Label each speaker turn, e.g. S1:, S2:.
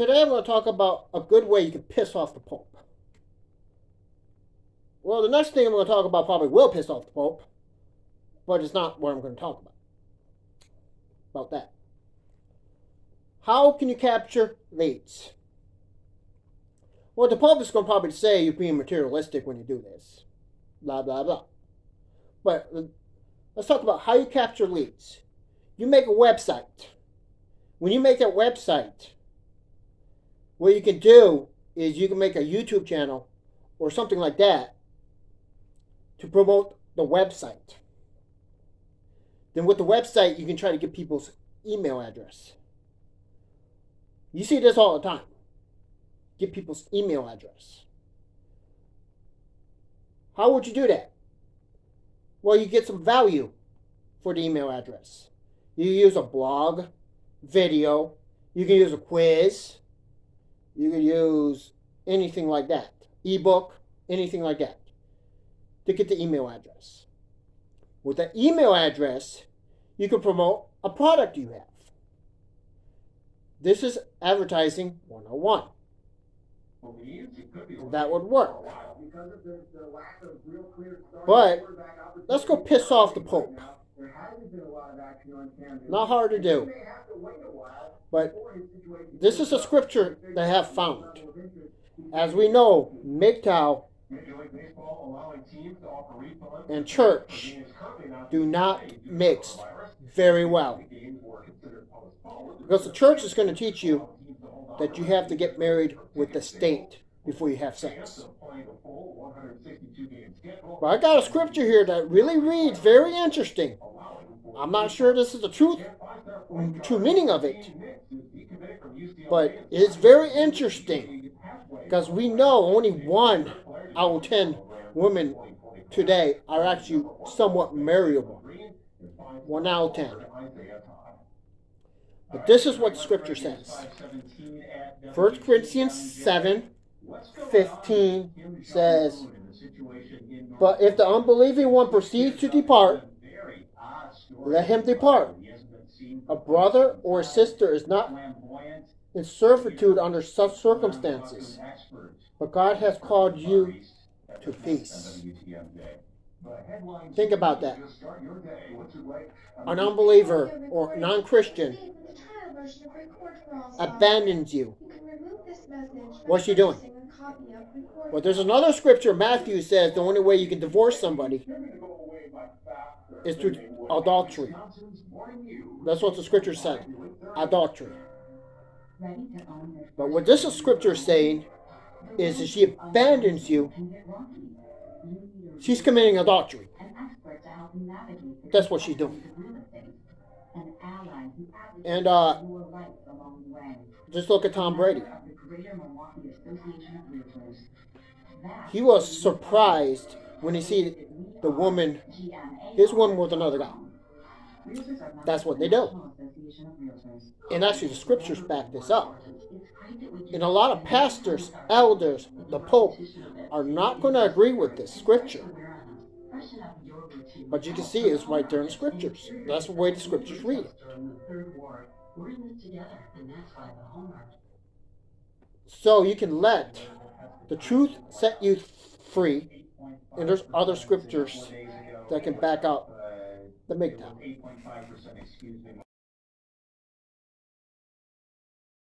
S1: Today I'm going to talk about a good way you can piss off the Pope. Well, the next thing I'm going to talk about probably will piss off the Pope, but it's not what I'm going to talk about that. How can you capture leads? Well, the Pope is going to probably say you're being materialistic when you do this. Blah, blah, blah. But let's talk about how you capture leads. You make a website. When you make that website, what you can do is you can make a YouTube channel or something like that to promote the website. Then with the website, you can try to get people's email address. You see this all the time. Get people's email address. How would you do that? Well, you get some value for the email address. You use a blog, video, you can use a quiz, you can use anything like that. Ebook, anything like that to get the email address. With the email address, you can promote a product you have. This is advertising 101. That would work. But let's go piss off the Pope. Not hard to do. But this is a scripture they have found. As we know, MGTOW and church do not mix very well. Because the church is going to teach you that you have to get married with the state before you have sex. But I got a scripture here that really reads very interesting. I'm not sure this is the true meaning of it, but it's very interesting because we know only 1 out of 10 women today are actually somewhat marriageable. 1 out of 10. But this is what Scripture says. 1 Corinthians 7:15 says, "But if the unbelieving one proceeds to depart, let him depart. A brother or a sister is not in servitude under such circumstances, but God has called you to peace." Think about that. An unbeliever or non-Christian abandons you. What's she doing? Well, there's another scripture, Matthew says the only way you can divorce somebody is through adultery. That's what the scripture said. Adultery. But what this scripture is saying is if she abandons you, she's committing adultery. That's what she's doing. And just look at Tom Brady. He was surprised when he see the woman, his woman with another guy. That's what they do. And actually the scriptures back this up. And a lot of pastors, elders, the Pope are not going to agree with this scripture. But you can see it's right there in the scriptures. That's the way the scriptures read it. So you can let the truth set you free. And there's other scriptures that can back up the MGTOW.